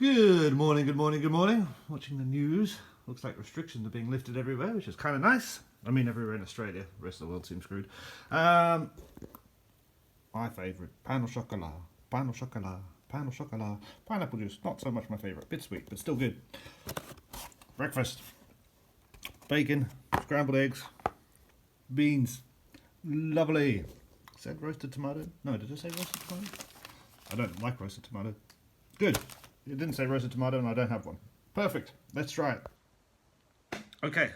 Good morning, good morning, good morning. Watching the news. Looks like restrictions are being lifted everywhere, which is kind of nice. I mean, everywhere in Australia. The rest of the world seems screwed. My favourite, pain au chocolat, pain au chocolat, pain au chocolat. Pineapple juice, not so much my favourite. Bit sweet, but still good. Breakfast. Bacon, scrambled eggs, beans. Lovely. Said roasted tomato? No, did I say roasted tomato? I don't like roasted tomato. Good. It didn't say roasted tomato and I don't have one. Perfect. Let's try it. Okay.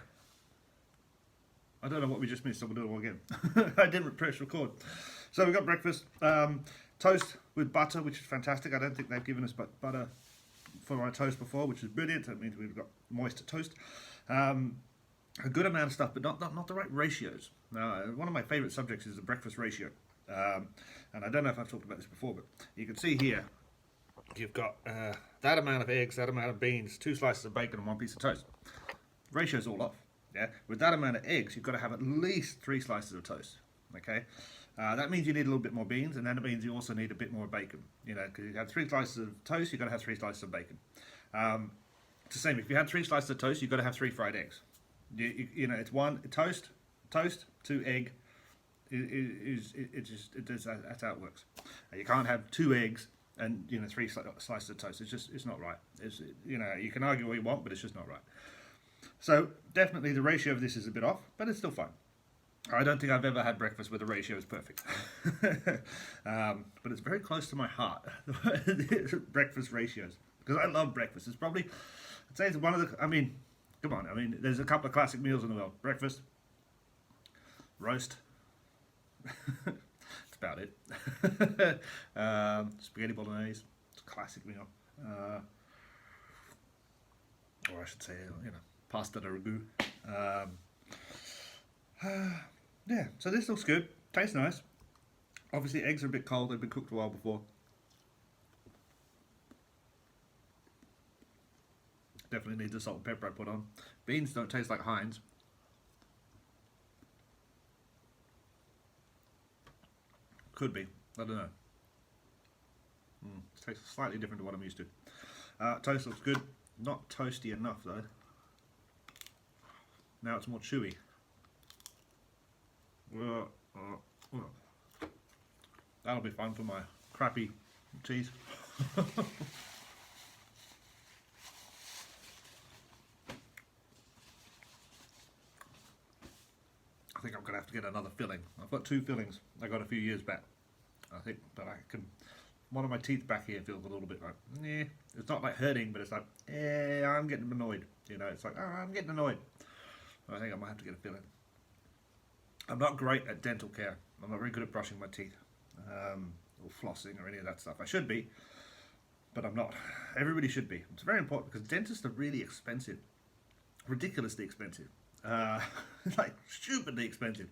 I don't know what we just missed, so we'll do it all again. I didn't press record. So we got breakfast. Toast with butter, which is fantastic. I don't think they've given us butter for our toast before, which is brilliant. That means we've got moist toast. A good amount of stuff, but not the right ratios. One of my favourite subjects is the breakfast ratio. And I don't know if I've talked about this before, but you can see here, you've got that amount of eggs, that amount of beans, 2 slices of bacon and 1 piece of toast. Ratio's all off. Yeah, with that amount of eggs, you've got to have at least 3 slices of toast. Okay, that means you need a little bit more beans, and then it means you also need a bit more bacon. You know, because you have 3 slices of toast, you've got to have 3 slices of bacon. It's the same. If you had 3 slices of toast, you've got to have 3 fried eggs. You know, it's 1 toast, 2 egg. That's how it works. You can't have 2 eggs and 3 slices of toast. It's not right. You can argue what you want, but it's just not right. So definitely the ratio of this is a bit off, but it's still fine. I don't think I've ever had breakfast where the ratio is perfect. But it's very close to my heart, breakfast ratios, because I love breakfast. It's probably, I'd say it's one of the, I mean, come on, I mean, there's a couple of classic meals in the world. Breakfast, roast, that's about it. Spaghetti bolognese, it's a classic meal. Or I should say, pasta de ragu. Yeah, so this looks good. Tastes nice. Obviously, eggs are a bit cold. They've been cooked a while before. Definitely needs the salt and pepper I put on. Beans don't taste like Heinz. Could be. I don't know. It tastes slightly different to what I'm used to. Toast looks good. Not toasty enough though. Now it's more chewy. That'll be fun for my crappy cheese. I think I'm going to have to get another filling. I've got 2 fillings I got a few years back. I think that I can... One of my teeth back here feels a little bit like, it's not like hurting, but it's like, I'm getting annoyed. It's like, I'm getting annoyed. I think I might have to get a filling. I'm not great at dental care. I'm not very good at brushing my teeth or flossing or any of that stuff. I should be, but I'm not. Everybody should be. It's very important because dentists are really expensive, ridiculously expensive, like stupidly expensive.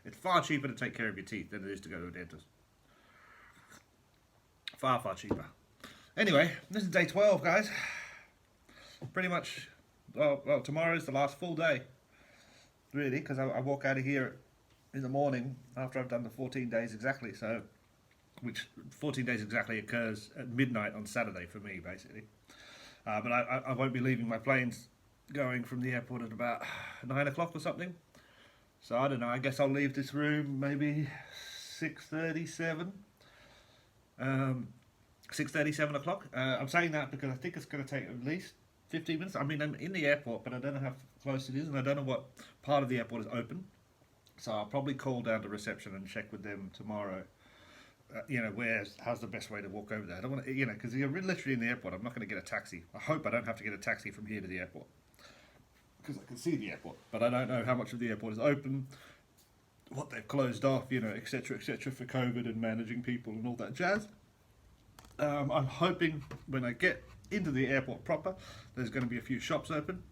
It's far cheaper to take care of your teeth than it is to go to a dentist. Far, far cheaper. Anyway, this is day 12, guys. Pretty much, well, tomorrow's the last full day, really, because I walk out of here in the morning after I've done the 14 days exactly, so, which 14 days exactly occurs at midnight on Saturday for me, basically. But I won't be leaving. My plane's going from the airport at about 9 o'clock or something. So I don't know, I guess I'll leave this room maybe 6:37. 6:37 o'clock. I'm saying that because I think it's going to take at least 15 minutes. I mean, I'm in the airport, but I don't know how close it is, and I don't know what part of the airport is open. So I'll probably call down to reception and check with them tomorrow. How's the best way to walk over there? I don't want to, because you're literally in the airport. I'm not going to get a taxi. I hope I don't have to get a taxi from here to the airport, because I can see the airport, but I don't know how much of the airport is open, what they've closed off, etc., for COVID and managing people and all that jazz. I'm hoping when I get into the airport proper, there's going to be a few shops open.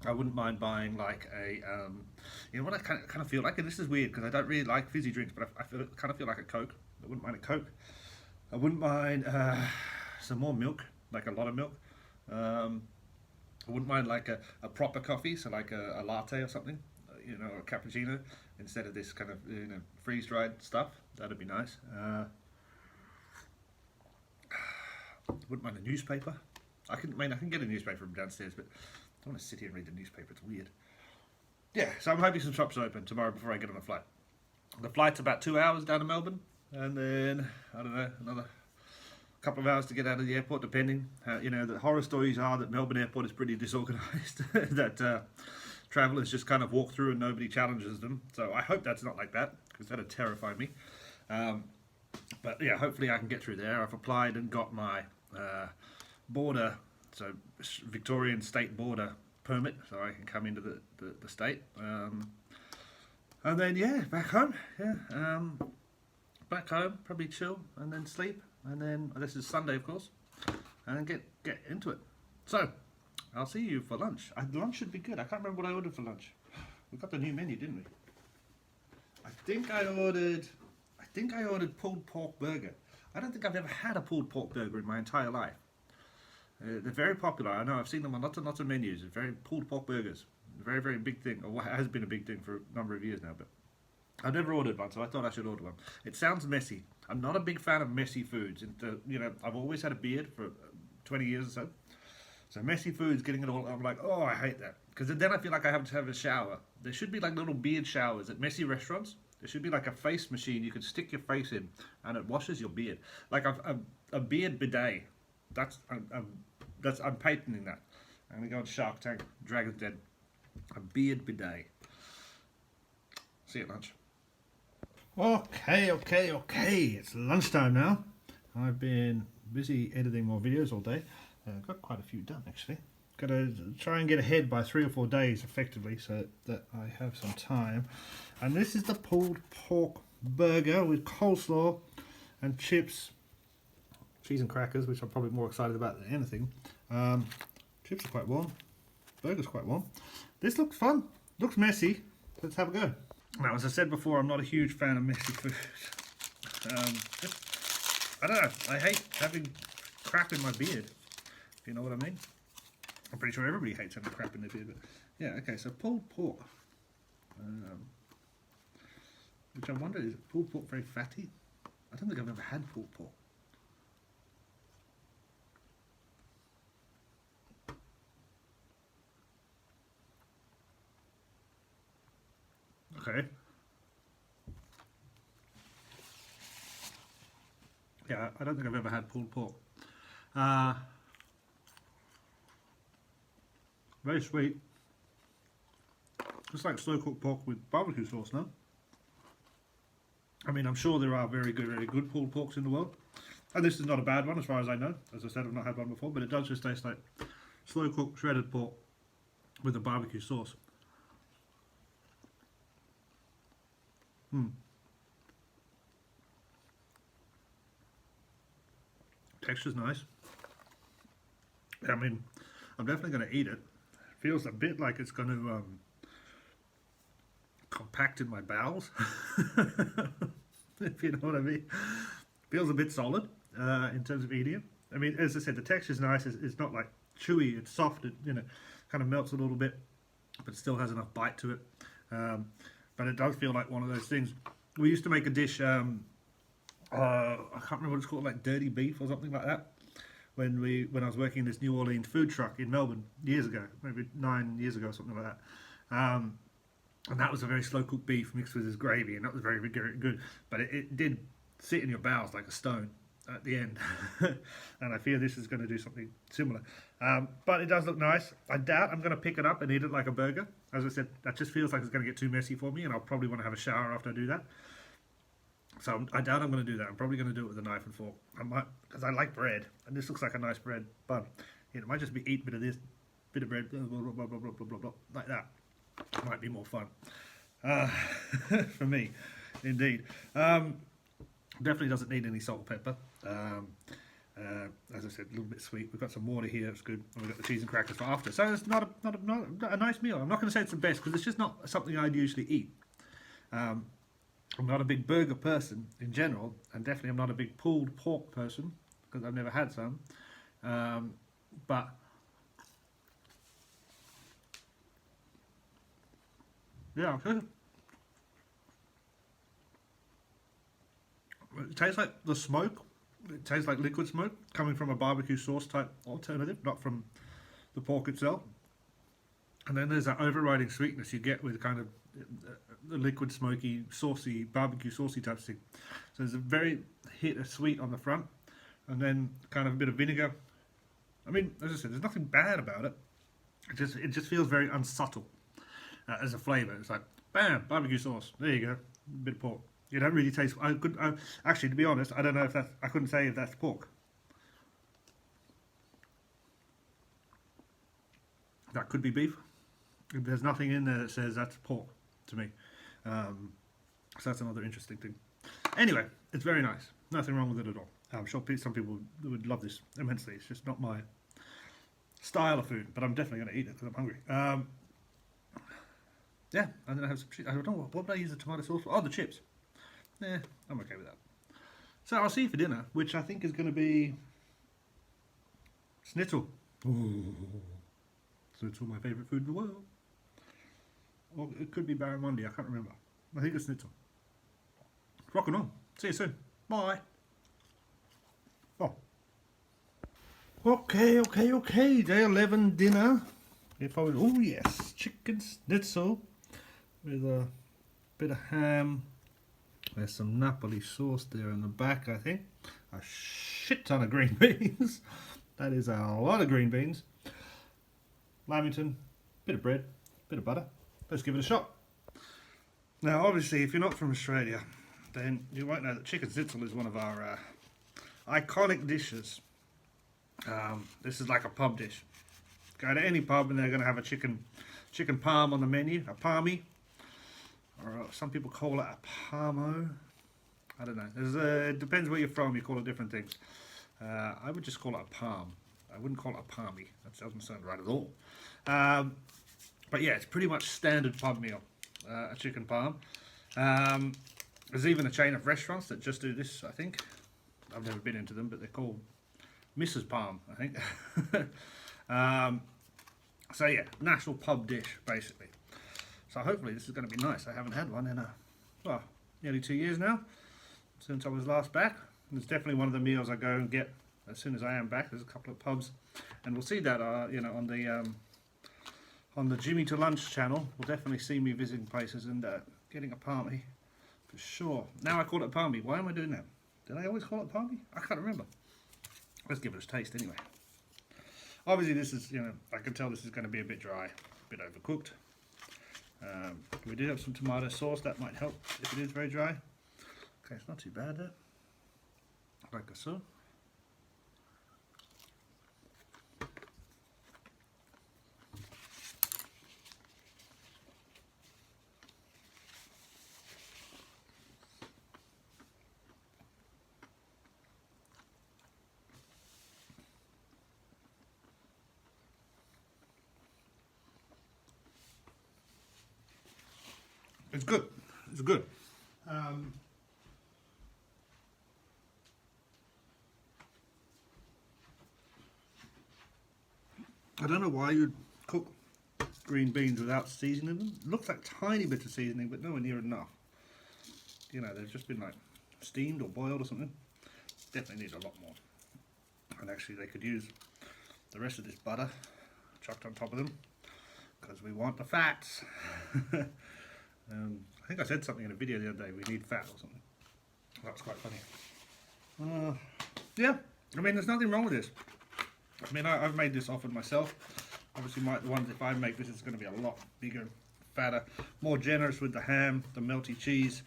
I wouldn't mind buying like a, what I kind of feel like, and this is weird because I don't really like fizzy drinks, but I kind of feel like a Coke. I wouldn't mind a Coke. I wouldn't mind some more milk, like a lot of milk. I wouldn't mind like a proper coffee, so like a latte or something, or a cappuccino, instead of this kind of freeze-dried stuff. That'd be nice. Wouldn't mind a newspaper. I can get a newspaper from downstairs, but I don't want to sit here and read the newspaper. It's weird. Yeah, so I'm hoping some shops are open tomorrow before I get on the flight. The flight's about 2 hours down to Melbourne, and then, I don't know, another couple of hours to get out of the airport, depending. The horror stories are that Melbourne Airport is pretty disorganised, that travellers just kind of walk through and nobody challenges them. So I hope that's not like that, because that'd terrify me. But yeah, hopefully I can get through there. I've applied and got my border, so Victorian state border permit, so I can come into the state. And then yeah, back home. Yeah, back home, probably chill and then sleep, and then this is Sunday, of course, and then get into it. So I'll see you for lunch. Lunch should be good. I can't remember what I ordered for lunch. We got the new menu, didn't we? I think I ordered pulled pork burger. I don't think I've ever had a pulled pork burger in my entire life. They're very popular. I know, I've seen them on lots and lots of menus. Very pulled pork burgers. Very, very big thing, or has been a big thing for a number of years now, but I've never ordered one, so I thought I should order one. It sounds messy. I'm not a big fan of messy foods. I've always had a beard for 20 years or so. So messy foods, getting it all, I'm like, oh, I hate that. Because then I feel like I have to have a shower. There should be like little beard showers at messy restaurants. There should be like a face machine you can stick your face in, and it washes your beard. Like a beard bidet. I'm patenting that. I'm going to go on Shark Tank, Dragon's Den. A beard bidet. See you at lunch. Okay. It's lunchtime now. I've been busy editing more videos all day. Got quite a few done, actually. Got to try and get ahead by 3 or 4 days, effectively, so that I have some time. And this is the pulled pork burger with coleslaw and chips, cheese and crackers, which I'm probably more excited about than anything. Chips are quite warm. Burger's quite warm. This looks fun. Looks messy. Let's have a go. Now, as I said before, I'm not a huge fan of messy food. I don't know. I hate having crap in my beard, if you know what I mean. I'm pretty sure everybody hates having crap in their beard. But yeah, okay, so pulled pork. Which I wonder, is pulled pork very fatty? I don't think I've ever had pulled pork. Okay. Yeah, I don't think I've ever had pulled pork. Very sweet. It's like slow cooked pork with barbecue sauce, no? I mean, I'm sure there are very good pulled porks in the world. And this is not a bad one as far as I know. As I said, I've not had one before, but it does just taste like slow cooked shredded pork with a barbecue sauce. Texture's nice. I mean, I'm definitely going to eat it. It feels a bit like it's going to compact in my bowels, if you know what I mean. Feels a bit solid in terms of eating it. I mean, as I said, the texture's nice. It's not like chewy. It's soft. It kind of melts a little bit, but it still has enough bite to it. But it does feel like one of those things. We used to make a dish, I can't remember what it's called, like dirty beef or something like that, when I was working in this New Orleans food truck in Melbourne years ago, maybe 9 years ago or something like that. And that was a very slow cooked beef mixed with this gravy, and that was very, very good. But it did sit in your bowels like a stone at the end. And I fear this is going to do something similar. But it does look nice. I doubt I'm going to pick it up and eat it like a burger. As I said, that just feels like it's going to get too messy for me, and I'll probably want to have a shower after I do that. So I doubt I'm going to do that. I'm probably going to do it with a knife and fork. I might, because I like bread, and this looks like a nice bread bun. It might just be eat a bit of this, bit of bread, blah, blah, blah, blah, blah, blah, blah, blah, like that. It might be more fun for me, indeed. Definitely doesn't need any salt and pepper. As I said, a little bit sweet. We've got some water here. It's good. And we've got the cheese and crackers for after. So it's not a nice meal. I'm not going to say it's the best because it's just not something I'd usually eat. I'm not a big burger person in general, and definitely I'm not a big pulled pork person because I've never had some. But yeah, it tastes like the smoke It tastes like liquid smoke coming from a barbecue sauce type alternative, not from the pork itself. And then there's that overriding sweetness you get with kind of the liquid smoky, saucy, barbecue saucy type thing. So there's a very hit of sweet on the front, and then kind of a bit of vinegar. I mean, as I said, there's nothing bad about it. It just feels very unsubtle as a flavour. It's like, bam, barbecue sauce. There you go, a bit of pork. You don't really taste. Actually, to be honest, I don't know if that's. I couldn't say if that's pork. That could be beef. There's nothing in there that says that's pork to me. So that's another interesting thing. Anyway, it's very nice. Nothing wrong with it at all. I'm sure some people would love this immensely. It's just not my style of food, but I'm definitely going to eat it because I'm hungry. Yeah, I'm going to have some chips. I don't know, what would I use the tomato sauce for? Oh, the chips. Yeah, I'm okay with that. So I'll see you for dinner, which I think is going to be schnitzel. Ooh. Schnitzel, my favourite food in the world. Or it could be barramundi, I can't remember. I think it's schnitzel. Rock and roll. See you soon. Bye. Oh. Okay. Day 11 dinner. Oh yes, chicken schnitzel with a bit of ham. There's some Napoli sauce there in the back, I think. A shit ton of green beans. That is a lot of green beans. Lamington, bit of bread, bit of butter. Let's give it a shot. Now, obviously, if you're not from Australia, then you won't know that chicken schnitzel is one of our iconic dishes. This is like a pub dish. Go to any pub and they're going to have a chicken parm on the menu, a parmy. Or some people call it a parmo. I don't know. It depends where you're from. You call it different things. I would just call it a parm. I wouldn't call it a parmy. That doesn't sound right at all. But yeah, it's pretty much standard pub meal. A chicken parm. There's even a chain of restaurants that just do this, I think. I've never been into them, but they're called Mrs. Parm, I think. So yeah, national pub dish, basically. So hopefully this is going to be nice. I haven't had one in nearly 2 years now, since I was last back. And it's definitely one of the meals I go and get as soon as I am back. There's a couple of pubs, and we'll see that on the Jimmy to Lunch channel. We'll definitely see me visiting places and getting a parmy for sure. Now I call it a parmy. Why am I doing that? Did I always call it parmy? I can't remember. Let's give it a taste anyway. Obviously this is, I can tell this is going to be a bit dry, a bit overcooked. We do have some tomato sauce, that might help if it is very dry. Okay, it's not too bad there. Like so. It's good. It's good. I don't know why you'd cook green beans without seasoning them. It looks like a tiny bit of seasoning, but nowhere near enough. They've just been like steamed or boiled or something. Definitely need a lot more. And actually they could use the rest of this butter chucked on top of them, because we want the fats. I think I said something in a video the other day, we need fat or something. That was quite funny. Yeah, I mean, there's nothing wrong with this. I mean, I've made this often myself. Obviously, the ones, if I make this, it's going to be a lot bigger, fatter, more generous with the ham, the melty cheese,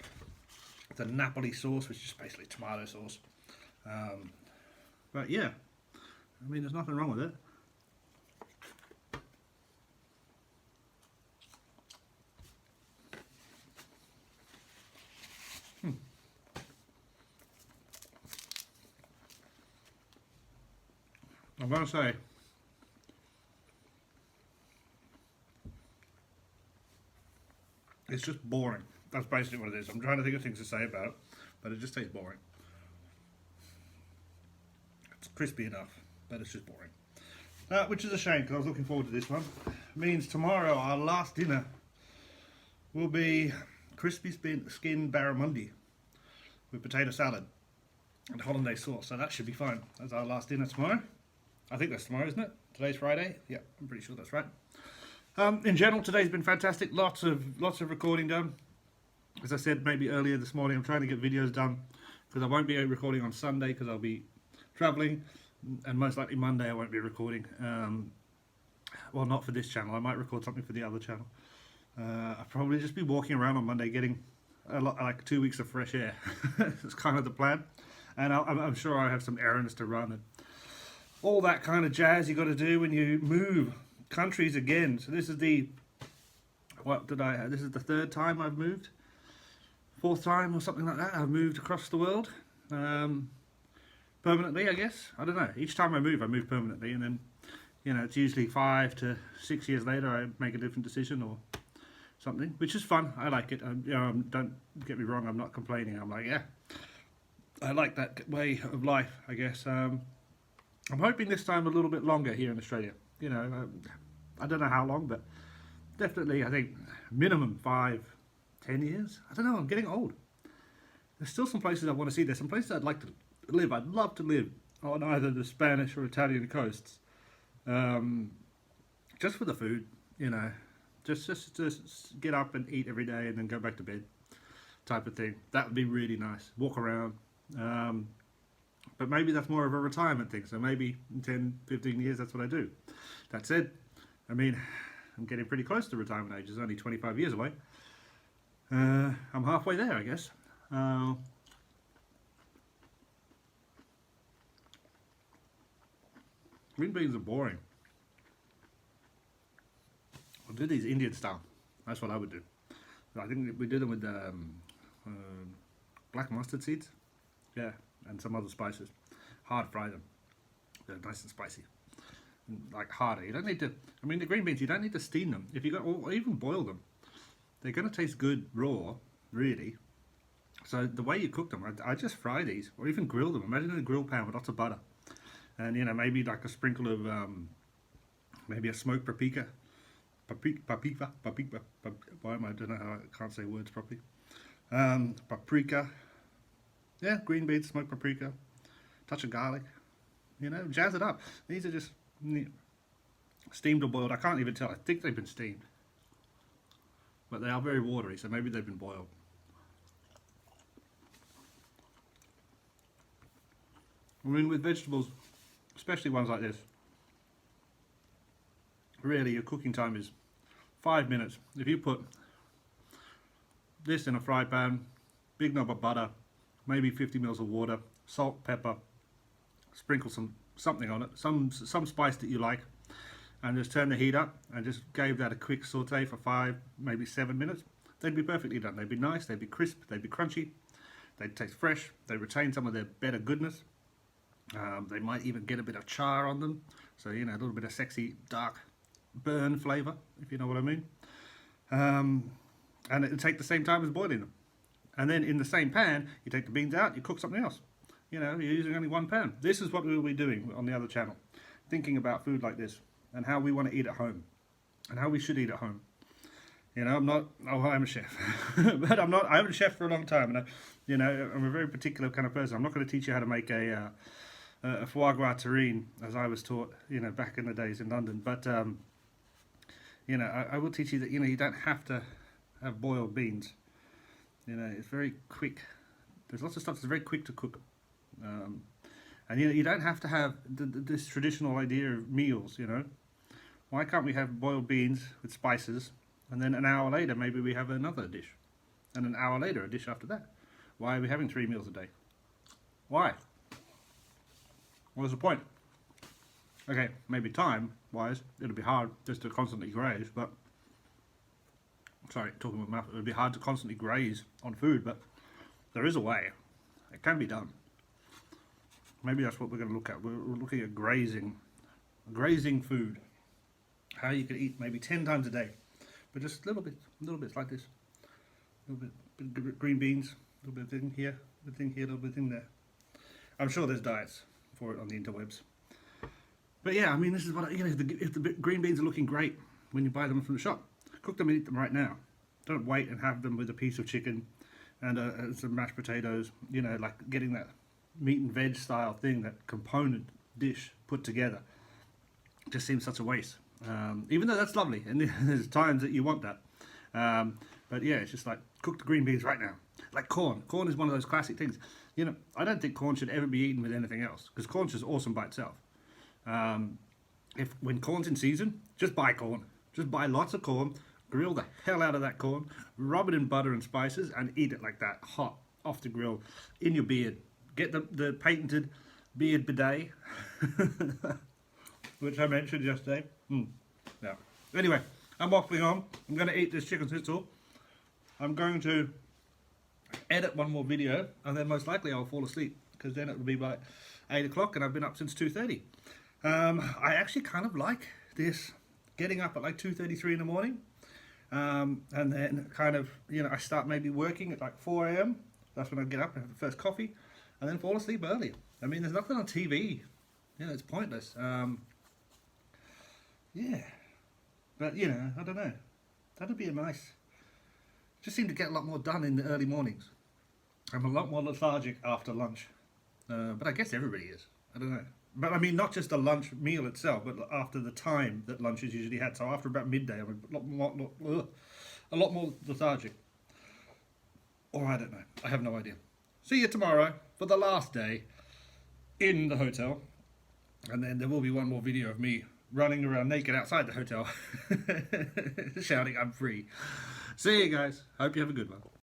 the Napoli sauce, which is basically tomato sauce. But yeah, I mean, there's nothing wrong with it. I'm going to say, it's just boring. That's basically what it is. I'm trying to think of things to say about it, but it just tastes boring. It's crispy enough, but it's just boring. Which is a shame, because I was looking forward to this one. It means tomorrow our last dinner will be crispy skin barramundi with potato salad. and hollandaise sauce. So that should be fine. That's our last dinner tomorrow. I think that's tomorrow, isn't it? Today's Friday. Yeah, I'm pretty sure that's right. In general, today's been fantastic. Lots of recording done. As I said maybe earlier this morning, I'm trying to get videos done because I won't be recording on Sunday because I'll be traveling, and most likely Monday I won't be recording. Well, not for this channel. I might record something for the other channel. I'll probably just be walking around on Monday getting like 2 weeks of fresh air. That's kind of the plan. And I'm sure I have some errands to run and all that kind of jazz you got to do when you move countries again. So this is the, this is the third time I've moved. Fourth time or something like that. I've moved across the world. Permanently, I guess. I don't know. Each time I move permanently, and then, you know, it's usually 5 to 6 years later I make a different decision or something, which is fun. I like it. You know, don't get me wrong, I'm not complaining. I'm like, yeah, I like that way of life, I guess. I'm hoping this time a little bit longer here in Australia. You know, I don't know how long, but definitely, I think, minimum 5, 10 years. I don't know, I'm getting old. There's still some places I want to see. There's some places I'd like to live. I'd love to live on either the Spanish or Italian coasts. Just for the food, you know. Just get up and eat every day and then go back to bed type of thing. That would be really nice. Walk around. But maybe that's more of a retirement thing. So maybe in 10, 15 years, that's what I do. That said, I mean, I'm getting pretty close to retirement age. It's only 25 years away. I'm halfway there, I guess. Green beans are boring. I'll do these Indian style. That's what I would do. I think we do them with black mustard seeds. Yeah, and some other spices. Hard fry them. They're nice and spicy. Like harder. You don't need to, I mean the green beans, you don't need to steam them. If you go, or even boil them. They're going to taste good raw, really. So the way you cook them, I just fry these, or even grill them. Imagine in a grill pan with lots of butter. And, you know, maybe like a sprinkle of, maybe a smoked paprika. Paprika. Why am I, don't know how I can't say words properly. Paprika. Yeah, green beans, smoked paprika. Touch of garlic. You know, jazz it up. These are just steamed or boiled. I can't even tell. I think they've been steamed. But they are very watery, so maybe they've been boiled. I mean, with vegetables, especially ones like this, really your cooking time is 5 minutes. If you put this in a fry pan, big knob of butter, maybe 50 mils of water, salt, pepper, sprinkle something on it, some spice that you like, and just turn the heat up and just gave that a quick saute for 5, maybe 7 minutes, they'd be perfectly done. They'd be nice, they'd be crisp, they'd be crunchy, they'd taste fresh, they retain some of their better goodness. They might even get a bit of char on them, so, you know, a little bit of sexy dark burn flavour, if you know what I mean. And it'll take the same time as boiling them. And then in the same pan, you take the beans out, you cook something else. You know, you're using only one pan. This is what we will be doing on the other channel, thinking about food like this and how we want to eat at home and how we should eat at home. You know, I'm not, oh, I'm a chef, but I'm not, I haven't chefed for a long time, and you know, I'm a very particular kind of person. I'm not going to teach you how to make a foie gras terrine, as I was taught, you know, back in the days in London, but, you know, I will teach you that, you know, you don't have to have boiled beans. You know, it's very quick. There's lots of stuff that's very quick to cook. And, you know, you don't have to have this traditional idea of meals, you know. Why can't we have boiled beans with spices, and then an hour later maybe we have another dish, and an hour later a dish after that? Why are we having 3 meals a day? Why? What's the point? Okay, maybe time-wise, it'll be hard just to constantly graze, but... Sorry, talking with my mouth. It would be hard to constantly graze on food, but there is a way. It can be done. Maybe that's what we're going to look at. We're looking at grazing food. How you could eat maybe 10 times a day, but just little bits like this. A little bit of green beans, a little bit of thing here, a bit of thing here, a little bit of thing there. I'm sure there's diets for it on the interwebs. But yeah, I mean, this is what, you know, if the green beans are looking great when you buy them from the shop, cook them and eat them right now. Don't wait and have them with a piece of chicken and some mashed potatoes, you know, like getting that meat and veg style thing, that component dish put together, just seems such a waste. Even though that's lovely, and there's times that you want that. But yeah, it's just like, cook the green beans right now. Like corn. Corn is one of those classic things. You know, I don't think corn should ever be eaten with anything else, because corn's just awesome by itself. When corn's in season, just buy corn. Just buy lots of corn, grill the hell out of that corn, rub it in butter and spices, and eat it like that, hot, off the grill, in your beard. Get the patented beard bidet, which I mentioned yesterday. Yeah. Anyway, I'm waffling on. I'm going to eat this chicken schnitzel. I'm going to edit one more video, and then most likely I'll fall asleep, because then it will be by 8 o'clock, and I've been up since 2:30. I actually kind of like this, getting up at like 2:33 in the morning, and then kind of, you know, I start maybe working at like 4 a.m. That's when I get up and have the first coffee, and then fall asleep early. I mean, there's nothing on TV. You know, it's pointless. Yeah. But, you know, I don't know. That'd be a nice... Just seem to get a lot more done in the early mornings. I'm a lot more lethargic after lunch. But I guess everybody is. I don't know. But I mean, not just the lunch meal itself, but after the time that lunch is usually had. So after about midday, I'm a lot more lethargic. Or I don't know. I have no idea. See you tomorrow for the last day in the hotel. And then there will be one more video of me running around naked outside the hotel, shouting, "I'm free." See you guys. Hope you have a good one.